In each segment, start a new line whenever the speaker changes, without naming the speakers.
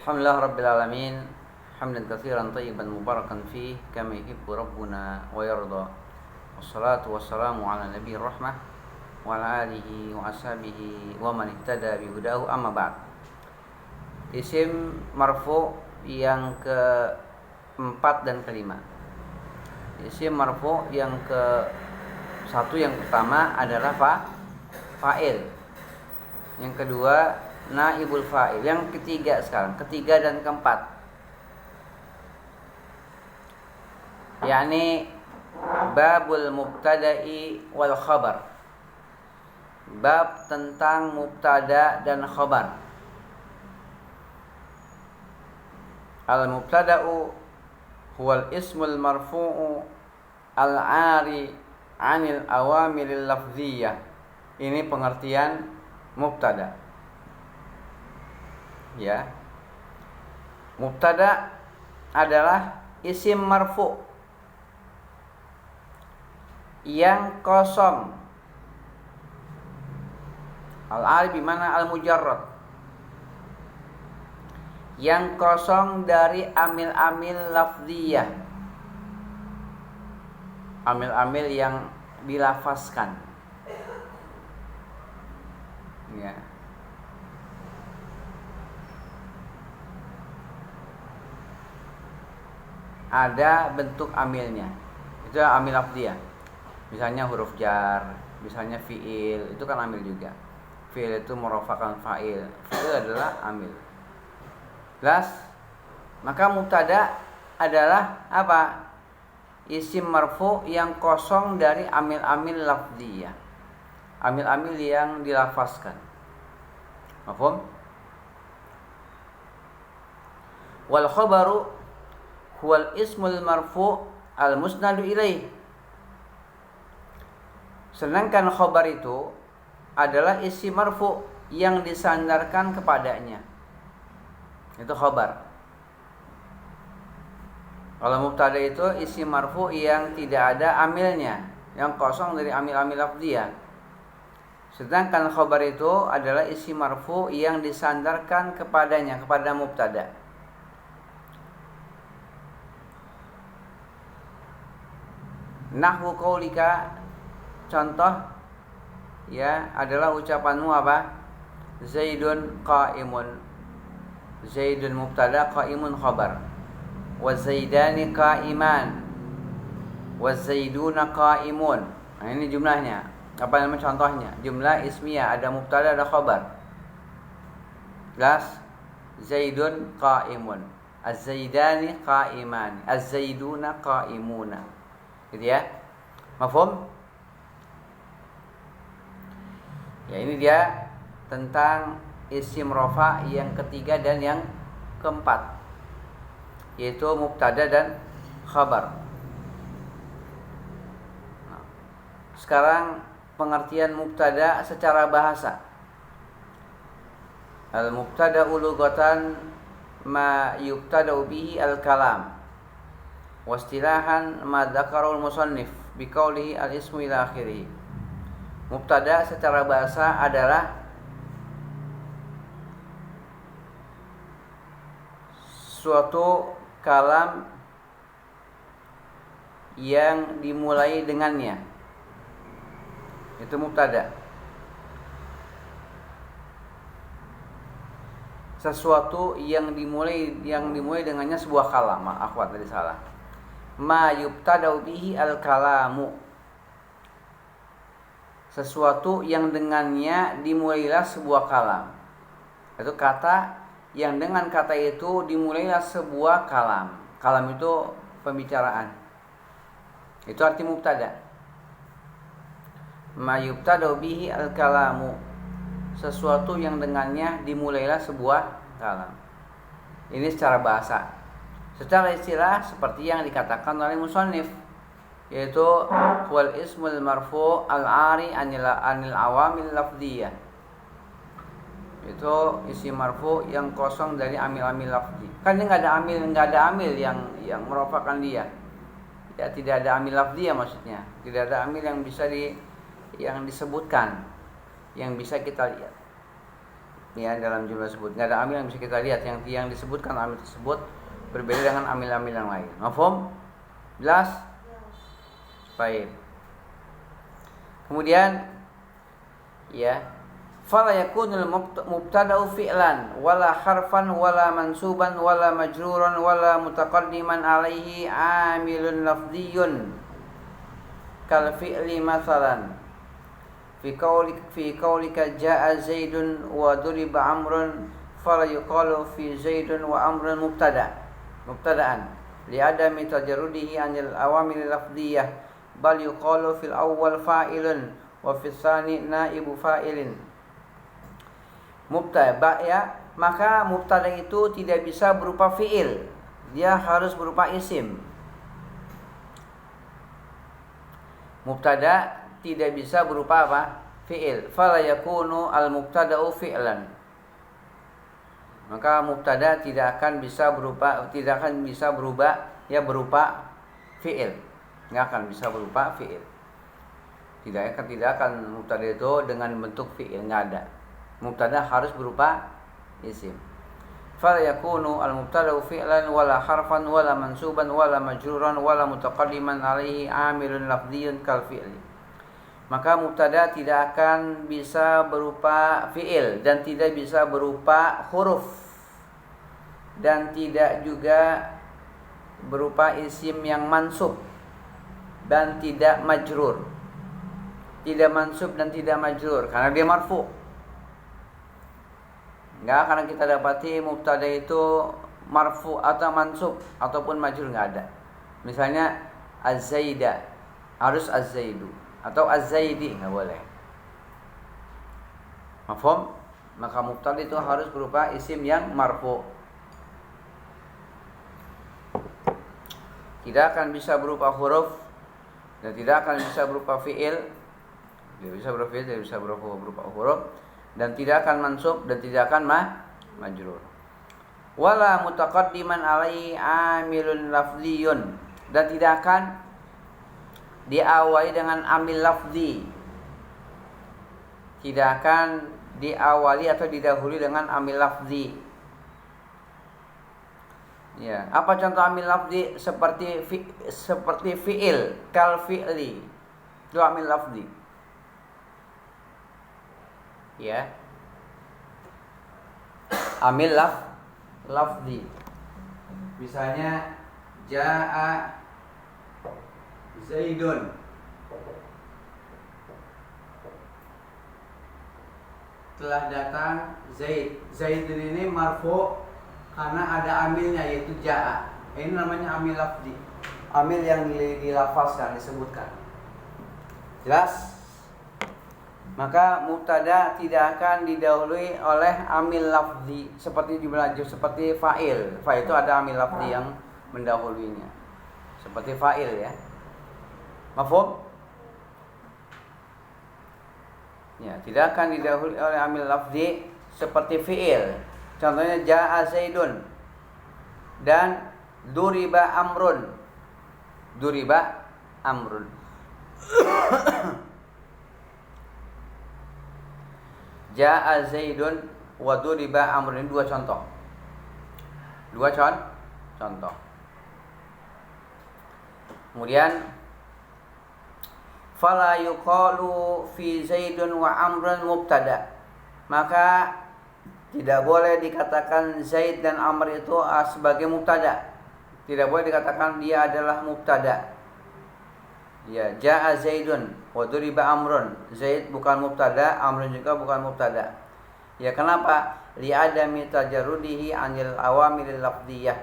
Alhamdulillah Rabbil Alamin. Hamdan katsiran tayyiban mubarakan fih kama yuhibbu Rabbuna wa yarda. Wassalatu wassalamu ala nabiyir rahmah wa ala alihi wa ashabihi wa man ihtada bi hudahu, amma ba'd. Isim marfu yang keempat dan kelima. Isim marfu yang yang pertama adalah fa'il. Yang kedua naibul fa'il. Yang ketiga sekarang, ketiga dan keempat, yakni babul mubtada'i wal khabar. Bab tentang mubtada dan khabar. Al mubtada'u huwal ismul marfu'u al-'ari 'anil awamilil lafziyah. Ini pengertian mubtada. Ya. Mubtada adalah isim marfu yang kosong. Al-'ari bimana al-mujarrad, yang kosong dari amil-amil lafziyah, amil-amil yang dilafazkan. Ya. Ada bentuk amilnya, itu amil lafziyah. Misalnya huruf jar, misalnya fiil, itu kan amil juga. Fiil itu merupakan fa'il, fiil adalah amil. Jelas? Maka mubtada adalah apa? Isim marfu yang kosong dari amil-amil lafziyah, amil-amil yang dilafazkan. Mafhum? Wal khabaru huwal ismul marfu al musnadu ilaih. Sedangkan khabar itu adalah isim marfu yang disandarkan kepadanya. Itu khabar. Kalau mubtada itu isim marfu yang tidak ada amilnya, yang kosong dari amil-amil lafziyah. Sedangkan khabar itu adalah isim marfu yang disandarkan kepadanya, kepada mubtada. Nahwu qaulika, contoh ya adalah ucapanmu apa? Zaidun qa'imun. Zaidun mubtada, qa'imun khabar. Wa zaidani qa'iman. Wa zaiduna qa'imun. Nah, ini jumlahnya. Apa namanya contohnya? Jumlah ismiyah, ada mubtada, ada khabar. Jelas? Zaidun qa'imun. Az-zaidani qa'iman. Az-zaiduna qa'imuna. Gitu ya. Mafhum? Ya, ini dia tentang isim rafa yang ketiga dan yang keempat, yaitu mubtada dan khabar. Nah, sekarang pengertian mubtada secara bahasa. Al-mubtada'u lughatan ma yubtada'u bihi al-kalam. Wastilahan ma dzakarul musannif biqaulihi al-ismu ila akhirih. Mubtada secara bahasa adalah suatu kalam yang dimulai dengannya. Itu mubtada. Sesuatu yang dimulai dengannya sebuah kalam. Akhwat, tadi salah. Ma yubtada'u bihi al-kalamu. Sesuatu yang dengannya dimulailah sebuah kalam. Itu kata yang dengan kata itu dimulailah sebuah kalam. Kalam itu pembicaraan. Itu arti mubtada. Ma yubtada'u bihi al-kalamu. Sesuatu yang dengannya dimulailah sebuah kalam. Ini secara bahasa. Secara istilah seperti yang dikatakan oleh musannif, yaitu wal ismul marfu al-'ari 'anil awamil lafziyah. Itu isim marfu yang kosong dari amil-amil lafzi. Kan ini enggak ada amil yang merupakan dia. Ya, tidak ada amil lafziyah maksudnya. Tidak ada amil yang bisa yang disebutkan, yang bisa kita lihat. ya dalam jumlah tersebut. Nggak ada amil yang bisa kita lihat. Yang disebutkan amil tersebut berbeda dengan amil-amil yang lain. Mafhum? Jelas? Baik. Kemudian ya, fala yakunul mubtada'u fi'lan wala harfan wala mansuban wala majruran wala mutaqaddiman alaihi amilun lafdhiyun kal fi'li mathalan fi qaulika jaa zaidun wa duriba amrun fala yuqalu fi zaidun wa amrun mubtada'an li adami tajarrudihi anil awamil lafdhiyah bal yuqalu fil awwal fa'ilun wa fis tsani naibu fa'ilin. Mubtada ya, maka mubtada itu tidak bisa berupa fi'il, dia harus berupa isim. Mubtada tidak bisa berupa apa? Fi'il. Fala yakunu al-mubtada'u fi'lan. Maka mubtada tidak akan bisa berubah ya berupa fi'il. Enggak akan bisa berupa fi'il. Tidak akan mubtada itu dengan bentuk fi'il, enggak ada. Mubtada harus berupa isim. Fala yakunu al-mubtada'u fi'lan wala harfan wala mansuban wala majruran wala mutaqaddiman alaihi amilun lafdhiyun kal fi'li. Maka mubtada tidak akan bisa berupa fi'il dan tidak bisa berupa huruf dan tidak juga berupa isim yang mansub dan tidak majrur. Tidak mansub dan tidak majrur karena dia marfu. Enggak akan kita dapati mubtada itu marfu atau mansub ataupun majrur, enggak ada. Misalnya az-zaida harus az-zaidu atau az-zaidi, enggak boleh. Mafhum? Maka mubtada itu harus berupa isim yang marfu. Tidak akan bisa berupa huruf dan tidak akan bisa berupa fi'il. Tidak bisa berupa fi'il, tidak bisa berupa huruf dan tidak akan mansub dan tidak akan majrur. Wala mutaqaddiman alai amilun lafdhiyun, dan tidak akan diawali dengan amil lafzi. Tidak akan diawali atau didahului dengan amil lafzi. Ya, apa contoh amil lafzi? Seperti fi'il, kal fi'li. Itu amil lafzi. Ya, amil lafzi. Misalnya jaa zaidun, telah datang Zaid. Zaidun ini marfu karena ada amilnya yaitu jaa. Ini namanya amil lafzi. Amil yang dilafazkan, disebutkan. Jelas? Maka mubtada tidak akan didahului oleh amil lafzi seperti seperti fa'il. Fa'il itu ada amil lafzi yang mendahuluinya. Seperti fa'il ya. Mafhum? Ya, tidak akan didahului oleh amil lafzi seperti fi'il. Contohnya jaa zaidun dan duriba amrun. Duriba amrun. Jaa zaidun wa duriba amrun, ini dua contoh. Kemudian fala yuqalu fi zaidun wa amrun mubtada. Maka tidak boleh dikatakan Zaid dan Amr itu sebagai mubtada. Tidak boleh dikatakan dia adalah mubtada. Ya, jaa zaidun wa duriba amrun. Zaid bukan mubtada, amrun juga bukan mubtada. Ya, kenapa? Li adami tajarrudihi anil awamil lafdhiyah.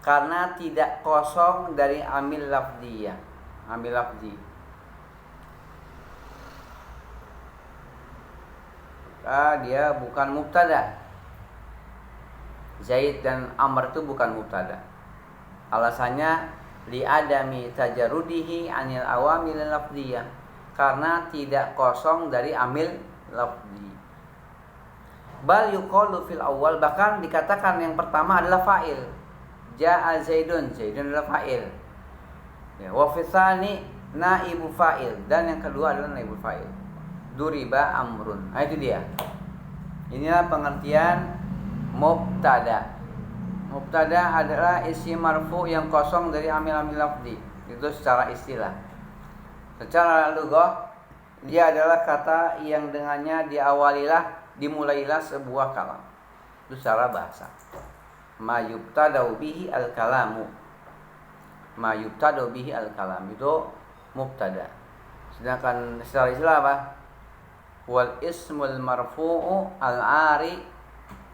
Karena tidak kosong dari amil lafdhiyah. Amil lafdhi. Dia bukan mubtada. Zaid dan Amr itu bukan mubtada. Alasannya li adami tajarrudihi anil awamil lafdhiyah, karena tidak kosong dari amil lafzi. Bal yuqalu fil awal, bahkan dikatakan yang pertama adalah fa'il. Jaa zaidun, zaidun adalah fa'il. Ya, wa fi tsani naibu fa'il, dan yang kedua adalah naibu fa'il. Duriba amrun. Nah, itu dia. Inilah pengertian mubtada. Mubtada adalah isim marfu yang kosong dari amil-amil lafzi. Itu secara istilah. Secara lughah, dia adalah kata yang dengannya dimulailah sebuah kalam. Itu secara bahasa. Ma yubtada'u bihi al-kalamu. Ma yubtada'u bihi al-kalam itu mubtada. Sedangkan secara istilah apa? Wal ismul marfu'u al-ari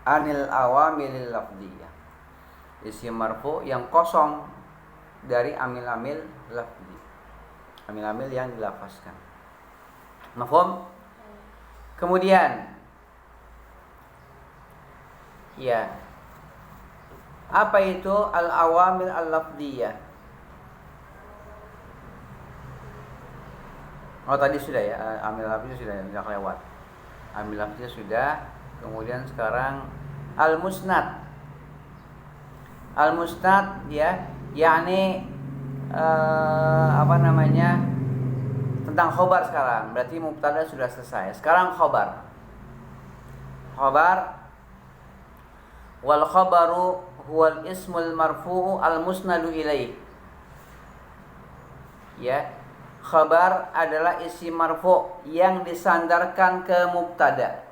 anil awamilil lafziyah. Isim marfu yang kosong dari amil-amil lafzi. Amil-amil yang dilafazkan. Mafhum? Kemudian ya, apa itu al-awamil al-lafziyah? Oh tadi sudah ya, amil lafziyah sudah lewat. Amil lafziyah sudah. Kemudian sekarang al-musnad. Al-musnad ya, yakni tentang khobar sekarang. Berarti mubtada sudah selesai. Sekarang khobar. Khobar wal khabaru huwal ismul marfu'u al-musnadu ilaih. Ya, khabar adalah isim marfu' yang disandarkan ke mubtada.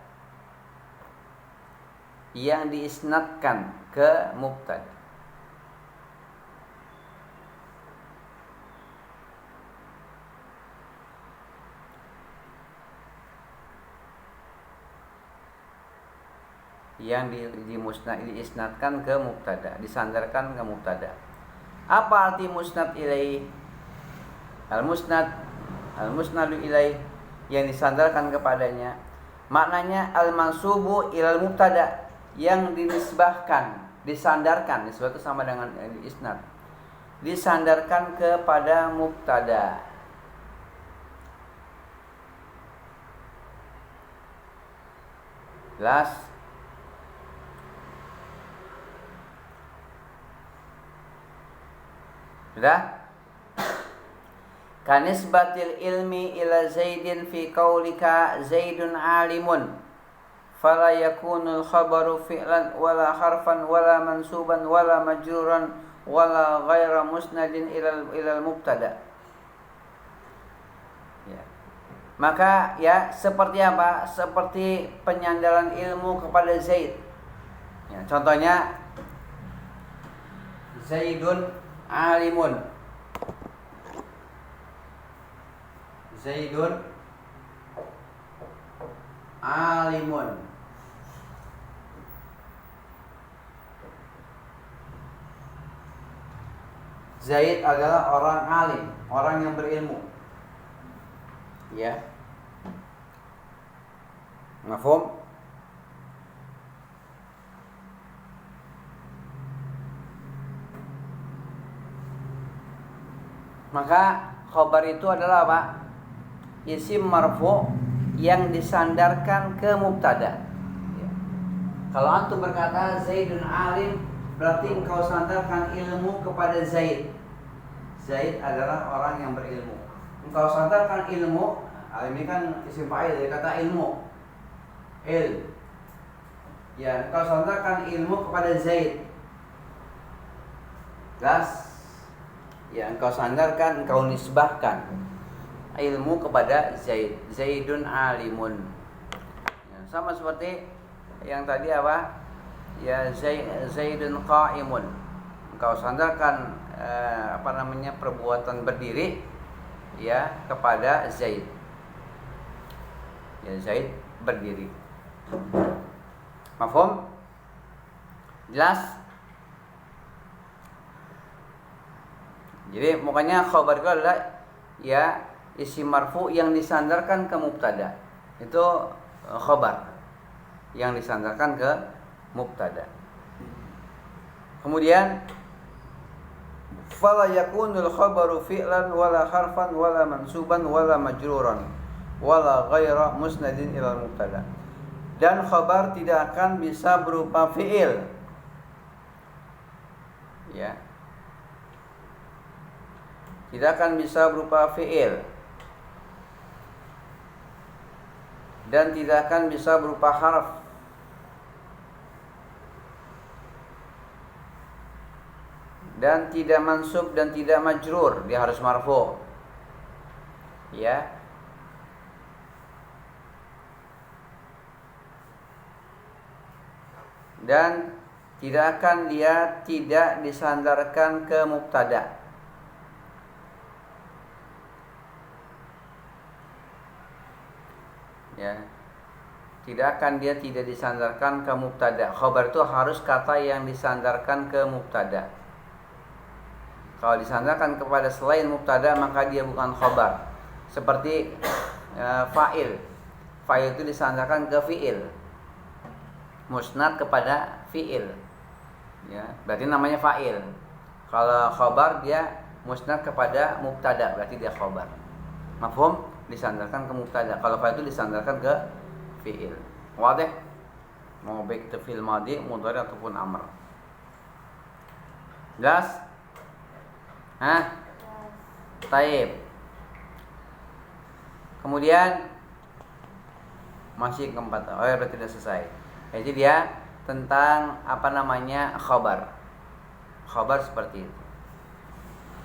Yang diisnadkan ke mubtada. Yang diisnadkan ke mubtada, disandarkan ke mubtada. Apa arti musnad ilaih? Al-musnadu ilaih, yang disandarkan kepadanya. Maknanya al-mansubu ilal mubtada, yang dinisbahkan, disandarkan. Nisbah itu sama dengan isnad. Disandarkan kepada mubtada. Jelas? Sudah? Kanisbatil ilmi ila Zaidin fi qaulika Zaidun alimun fala yakunul khabaru fi'lan wala harfan wala mansuban wala majruran wala ghaira musnadin ilal mubtada. Ya. Maka ya seperti apa? Seperti penyandaran ilmu kepada Zaid. Ya, contohnya Zaidun alimun. Zaidun alimun. Zaid adalah orang alim, orang yang berilmu. Ya. Mafhum? Maka khobar itu adalah apa? Isim marfu yang disandarkan ke mubtada. Ya. Kalau antum berkata Zaidun alim, berarti engkau sandarkan ilmu kepada Zaid. Zaid adalah orang yang berilmu. Engkau sandarkan ilmu, alim ini kan isim fa'il dari kata ilmu. Ya, engkau sandarkan ilmu kepada Zaid. Jelas? Ya, engkau sandarkan, engkau nisbahkan ilmu kepada Zaid. Zaidun alimun. Ya, sama seperti yang tadi apa? Ya, Zaidun qa'imun. Engkau sandarkan perbuatan berdiri ya kepada Zaid. Ya, Zaid berdiri. Mafhum? Jelas? Jadi makanya khabar itu adalah ya isim marfu yang disandarkan ke mubtada. Itu khabar yang disandarkan ke mubtada. Kemudian fala yakunul khabaru fi'lan wala harfan wala mansuban wala majruran wala ghaira musnadin ilal mubtada. Dan khabar tidak akan bisa berupa fi'il. Ya. Tidak akan bisa berupa fi'il dan tidak akan bisa berupa harf dan tidak mansub dan tidak majrur, dia harus marfu. Ya. Dan tidak akan dia tidak disandarkan ke mubtada. Ya. Tidak akan dia tidak disandarkan ke mubtada. Khabar itu harus kata yang disandarkan ke mubtada. Kalau disandarkan kepada selain mubtada maka dia bukan khabar. Seperti fa'il. Fa'il itu disandarkan ke fi'il. Musnad kepada fi'il. Ya, berarti namanya fa'il. Kalau khabar dia musnad kepada mubtada, berarti dia khabar. Mafhum? Disandarkan ke mubtada. Kalau fa'il itu disandarkan ke fi'il. Wadih? Mau baik itu fi'il madhi, mudhari ataupun amr. Jelas? Hah? Taib. Kemudian masih keempat. Oh ya, berarti sudah selesai. Jadi dia tentang khabar. Khabar seperti itu.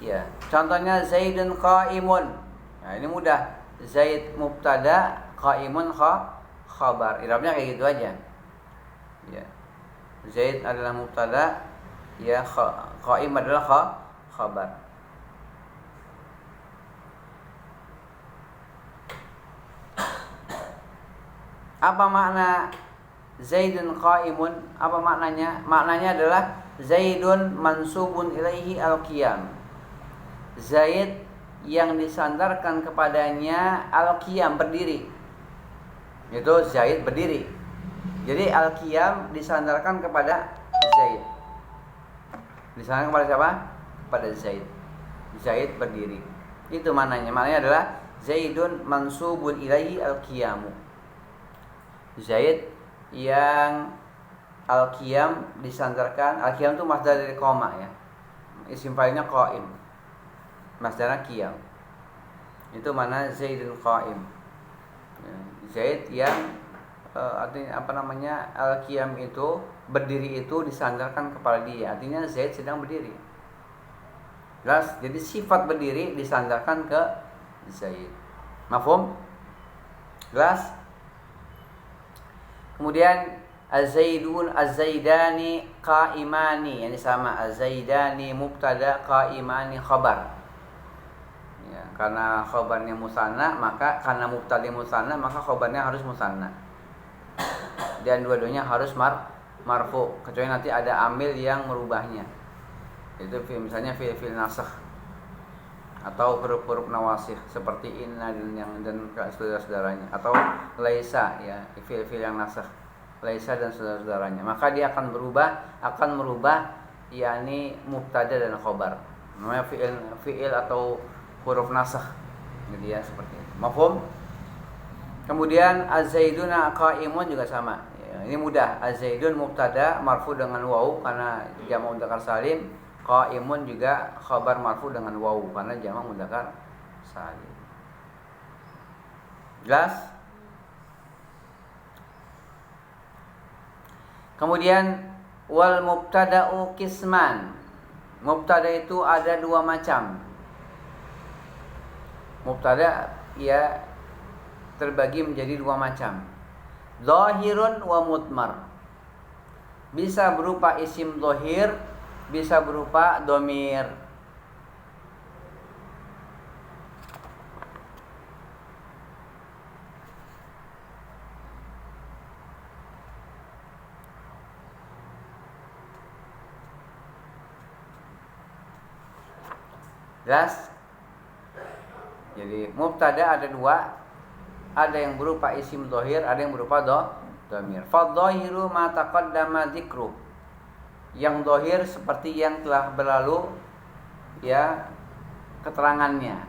Ya, contohnya Zaidun qa'imun. Nah, ini mudah. Zaid mubtada, qa'imun khabar. I'rabnya kayak gitu aja. Ya. Zaid adalah mubtada, ya qa'im adalah khabar. Apa makna Zaidun qa'imun? Apa maknanya? Maknanya adalah Zaidun mansubun ilaihi al-qiyam. Zaid yang disandarkan kepadanya al-qiyam, berdiri. Itu Zaid berdiri. Jadi al-qiyam disandarkan kepada Zaid. Disandarkan kepada siapa? Kepada Zaid. Zaid berdiri. Itu maknanya. Maknanya adalah Zaidun mansubun ilaihi al-qiyamu. Zaid yang al-qiyam disandarkan. Al-qiyam itu masdar dari qoma ya. Isim fa'ilnya qa'im. Masdarnya qiyam. Itu mana Zaidun qa'im. Zaid yang artinya al-qiyam itu berdiri itu disandarkan kepada dia. Artinya Zaid sedang berdiri. Jelas? Jadi sifat berdiri disandarkan ke Zaid. Mafhum? Jelas? Kemudian az-zaidun az-zaidani qa'imani, yani sama, az-zaidani mubtada, qa'imani khabar. Ya, karena khabarnya musanna, maka karena mubtada musanna, maka khabarnya harus musanna. Dan dua-duanya harus marfu, kecuali nanti ada amil yang merubahnya. Itu misalnya fi'il nasakh atau huruf-huruf nawasih seperti inna dan saudara-saudaranya, atau laisa ya, fi'il yang nasakh, laisa dan saudara-saudaranya, maka dia akan merubah yakni mubtada dan khabar. Namanya fi'il atau huruf nasakh. Jadi ya seperti itu. Mafhum? Kemudian az-zaiduna qa'imun juga sama. Ya, ini mudah. Az-zaidun mubtada marfu dengan waw karena jamak mudzakkar salim. Qa'imun juga khabar marfu dengan waw karena jamak mudzakkar salim. Jelas? Kemudian wal mubtada'u qisman. Mubtada itu ada dua macam. Mubtada ya terbagi menjadi dua macam. Zahirun wa mudmar. Bisa berupa isim zahir, bisa berupa domir. Jelas? Jadi mubtada ada dua, ada yang berupa isim zahir, ada yang berupa domir. Fadzahiru ma taqaddama dzikru. Yang zahir seperti yang telah berlalu ya keterangannya.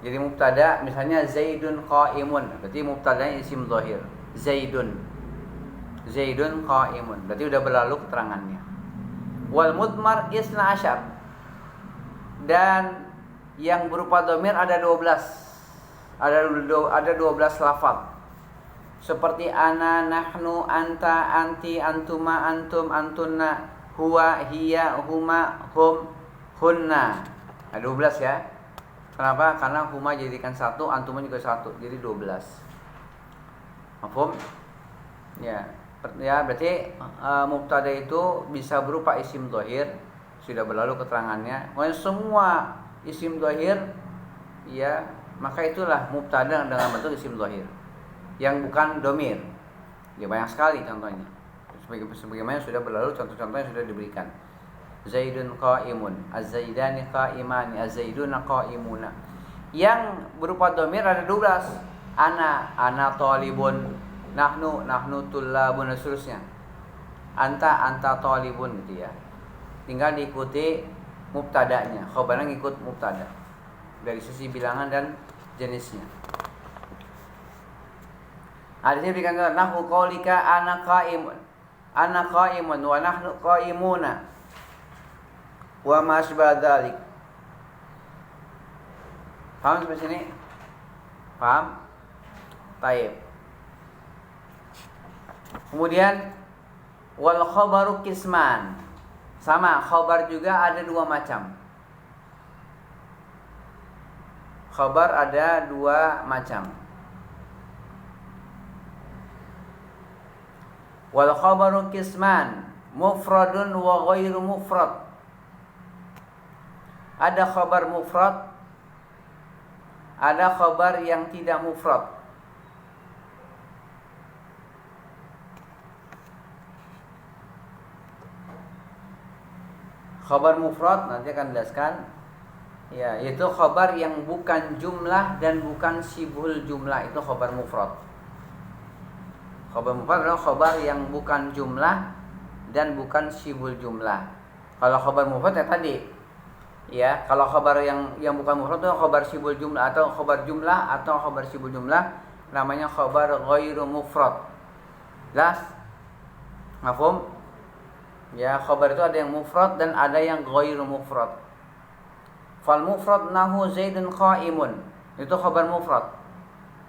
Jadi mubtada misalnya Zaidun qa'imun, berarti mubtadanya isim zahir. Zaidun qa'imun, berarti udah berlalu keterangannya. Wal mudmar isna asyar. Dan yang berupa domir ada 12. Ada 12 lafaz. Seperti ana, nahnu, anta, anti, antuma, antum, antunna, huwa, hiya, huma, hum, hunna. Nah, 12 ya. Kenapa? Karena huma jadikan satu, antuma juga satu, jadi 12. Mafhum? Ya. Ya, berarti mubtada itu bisa berupa isim dhahir, sudah berlalu keterangannya. Pokoknya semua isim dhahir ya, maka itulah mubtada dengan bentuk isim dhahir yang bukan domir. Ya banyak sekali contohnya. Sebagaimana sudah berlalu, contoh-contohnya sudah diberikan. Zaidun qa'imun, az-zaidani qa'imani, az-zaiduna qa'imuna. Yang berupa domir ada 12. Ana talibun, nahnu tullabun, dan seterusnya. Anta talibun gitu ya. Tinggal diikuti mubtadanya, khabarnya ngikut mubtada dari sisi bilangan dan jenisnya. Ada sini berikan contoh, nahwu qaulika ana qa'imun wa nahnu qa'imuna wa ma asbah dzalik. Paham sampai sini? Paham? Baik. Kemudian wal khabaru qisman. Sama, khabar juga ada 2 macam. Khabar ada 2 macam. Wal khabaru qisman, mufradun wa ghairu mufrad. Ada khabar mufrad, ada khabar yang tidak mufrad. Khabar mufrad nanti akan jelaskan. Ya, yaitu khabar yang bukan jumlah dan bukan sibul jumlah, itu khabar mufrad. Khabar mufrad adalah khabar yang bukan jumlah dan bukan sibul jumlah. Kalau khabar mufrad ya tadi, ya, kalau khabar yang bukan mufrad itu khabar sibul jumlah atau khabar jumlah atau khabar sibul jumlah, namanya khabar ghairu mufrad. Jelas? Mafhum? Ya, khabar itu ada yang mufrad dan ada yang ghairu mufrad. Fal mufrad nahu Zaidun qa'imun. Itu khabar mufrad.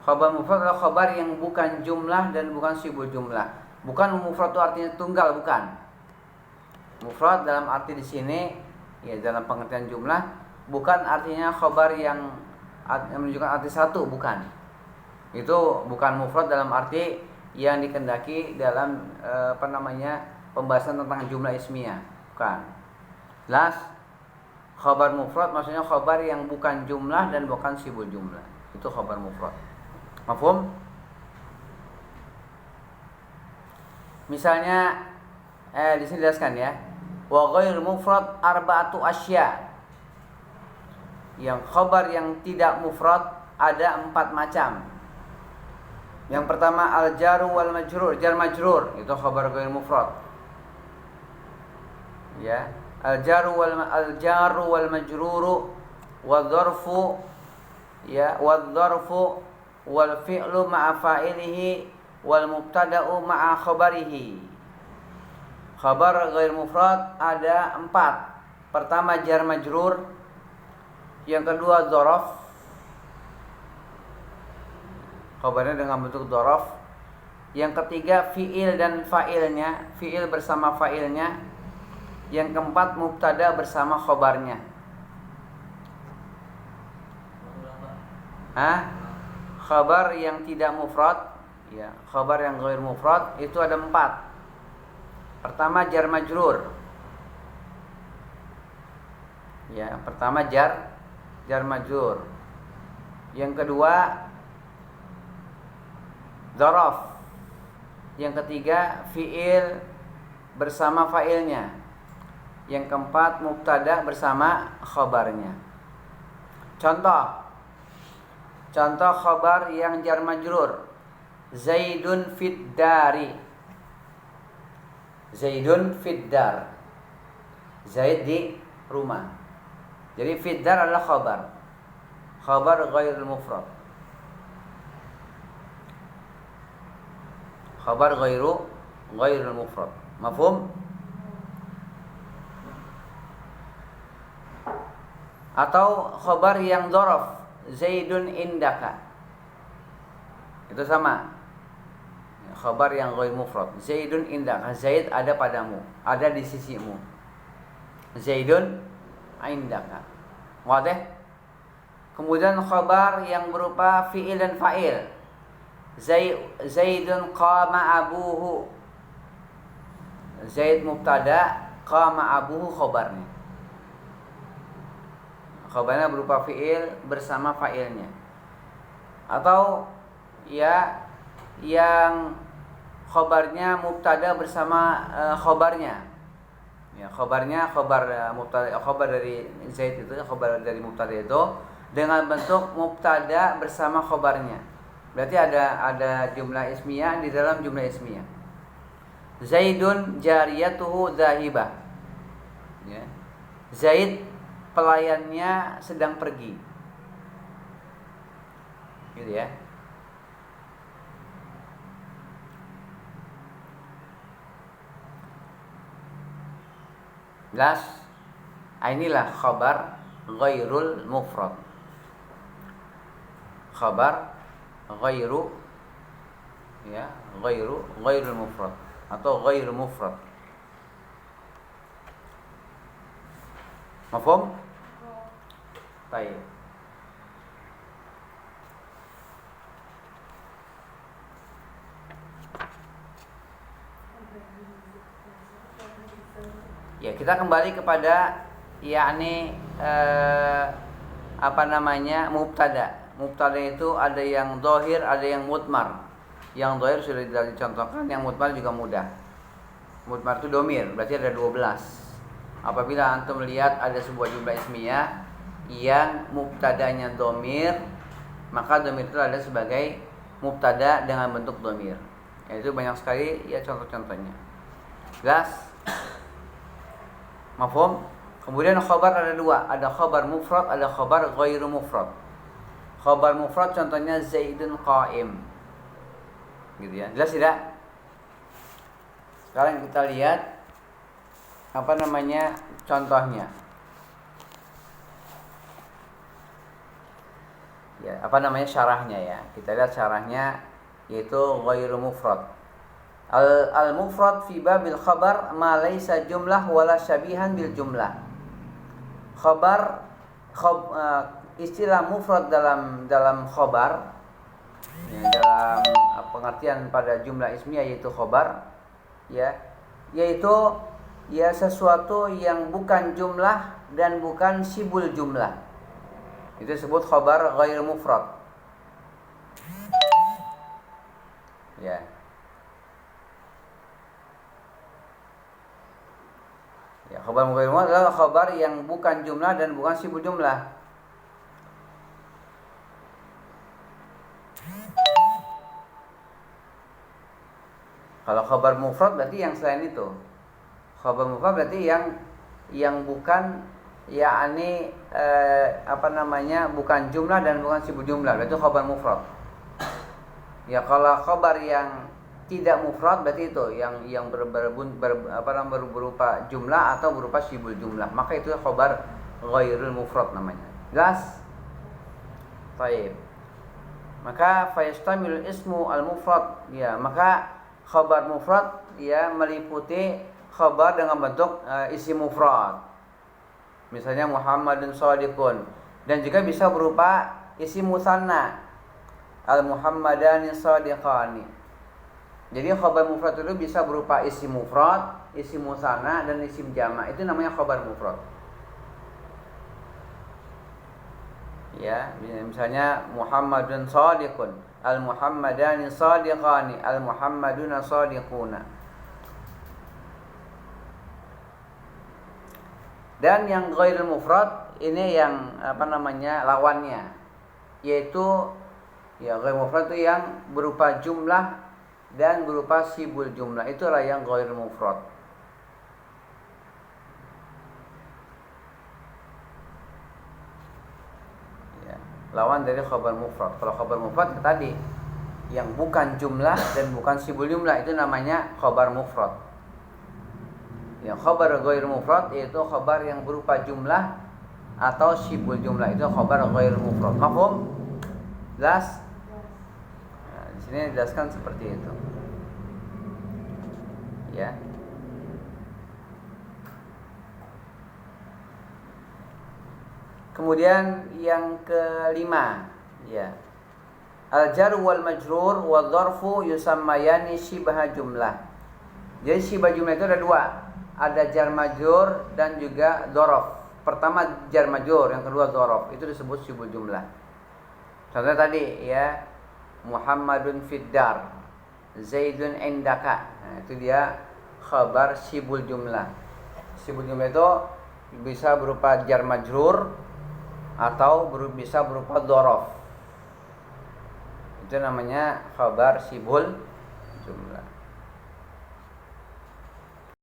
Khabar mufrad adalah khabar yang bukan jumlah dan bukan sibul jumlah. Bukan mufrad itu artinya tunggal, bukan. Mufrad dalam arti di sini ya dalam pengertian jumlah, bukan artinya khabar yang menunjukkan arti satu, bukan. Itu bukan mufrad dalam arti yang dikendaki dalam pembahasan tentang jumlah ismiyah, bukan. Jelas? Khabar mufrad maksudnya khabar yang bukan jumlah dan bukan sibul jumlah. Itu khabar mufrad. Mafhum? Misalnya di sini jelaskan ya. Wa ghair mufrad arba'atu asya. Yang khabar yang tidak mufrad ada 4 macam. Yang pertama al-jaru wal majrur, jar majrur, itu khabar ghair mufrad. Ya, al-jaru wal majruru wadh-dzarfu ya wadh-dzarfu wal fi'lu ma'a fa'ilihi wal mubtada'u ma'a khabarihi. Khabar ghair mufrad ada 4. Pertama jar majrur, yang kedua dzaraf, khabarnya dengan bentuk dzaraf, yang ketiga fi'il dan fa'ilnya, fi'il bersama fa'ilnya, yang keempat mubtada bersama khabarnya. Khabar yang tidak mufrad, ya, khabar yang ghair mufrad itu ada 4. Pertama jar majrur. Ya, pertama jar majrur. Yang kedua dzaraf. Yang ketiga fi'il bersama fa'ilnya. Yang keempat mubtada bersama khabarnya. Contoh khabar yang jar majrur. Zaidun fid dari. Zaidun fid dar. Zaid di rumah. Jadi fid dar adalah khabar. Khabar ghairul mufrad. Khabar ghairul mufrad. Mafhum? Atau khabar yang dzaraf, Zaidun indaka. Itu sama. Khabar yang ghair mufrad. Zaidun indaka. Zaid ada padamu, ada di sisimu. Zaidun indaka. Wadah? Kemudian khabar yang berupa fi'il dan fa'il. Zaidun qama abuhu. Zaid mubtada, qama abuhu khabarnya. Khabarnya berupa fi'il bersama fa'ilnya. Atau ya yang khabarnya mubtada bersama khabarnya. Ya, khabarnya mubtada, khabar dari Zaid itu, khabar dari mubtada itu dengan bentuk mubtada bersama khabarnya. Berarti ada jumlah ismiyah di dalam jumlah ismiyah. Zaidun jariyatuhu dzahibah. Ya. Zaid pelayannya sedang pergi. Gitu ya. Jelas? Inilah khabar ghairul mufrad. Khabar ghairu ya, ghairul mufrad atau ghairu mufrad. Mafhum? Baik. Ya, kita kembali kepada yakni mubtada. Mubtada itu ada yang zahir, ada yang mudmar. Yang zahir sudah dicontohkan, yang mudmar juga mudah. Mudmar itu domir, berarti ada 12. Apabila antum melihat ada sebuah jumlah ismiyah yang mubtadanya domir, maka domir itu ada sebagai mubtada dengan bentuk domir. Itu banyak sekali ya contoh-contohnya. Jelas? Mafhum? Kemudian khabar ada dua, ada khabar mufrad, ada khabar ghairu mufrad. Khabar mufrad contohnya Zaidun qa'im. Gitu ya. Jelas tidak? Sekarang kita lihat contohnya. Ya, syarahnya ya. Kita lihat syarahnya yaitu ghairu mufrad. Al-mufrad fi babil khabar ma laysa jumlah wala syabihan bil jumlah. Istilah mufrad dalam khabar ya, dalam pengertian pada jumlah ismiyah yaitu khabar ya, yaitu ya sesuatu yang bukan jumlah dan bukan sibul jumlah. Itu disebut khabar ghair mufrad. Ya. Ya, khabar ghair mufrad adalah khabar yang bukan jumlah dan bukan sibul jumlah. Kalau khabar mufrad berarti yang selain itu. Khabar mufrad berarti yang bukan yakni bukan jumlah dan bukan sibuk jumlah. Itu khabar mufrad. Ya, kalau khabar yang tidak mufrad berarti itu yang berupa jumlah atau berupa sibuk jumlah. Maka itu khabar ghairul mufrad namanya. Jelas? Baik. Maka fayastamil ismu al-mufrad ya, maka khabar mufrad ya meliputi khabar dengan bentuk isim mufrad. Misalnya Muhammadun shadiqun, dan juga bisa berupa isim musanna. Al-Muhammadani shadiqani. Jadi khabar mufrad itu bisa berupa isim mufrad, isim musanna dan isim jama'. Itu namanya khabar mufrad. Ya, misalnya Muhammadun shadiqun, al-Muhammadani shadiqani, al-Muhammaduna shadiquna. Dan yang ghairul mufrad ini yang lawannya, yaitu ya ghairul mufrad itu yang berupa jumlah dan berupa sibul jumlah. Itulah yang ghairul mufrad. Lawan dari khabar mufrad. Kalau khabar mufrad tadi yang bukan jumlah dan bukan sibul jumlah itu namanya khabar mufrad. Yang khabar ghair mufrad yaitu khabar yang berupa jumlah atau sibul jumlah, itu khabar ghair mufrad. Mafhum? Jelas? Nah, di sini dijelaskan seperti itu. Ya. Kemudian yang kelima, ya. Al-jar wal majrur wal dzarfu yusammayani shibha jumlah. Jadi shibha jumlah itu ada dua. Ada jar majrur dan juga dzaraf. Pertama jar majrur, yang kedua dzaraf. Itu disebut shibhul jumlah. Contohnya tadi ya, Muhammadun fiddar, Zaidun indaka. Nah, itu dia khabar shibhul jumlah. Shibhul jumlah itu bisa berupa jar majrur atau bisa berupa dzaraf. Itu namanya khabar shibhul jumlah.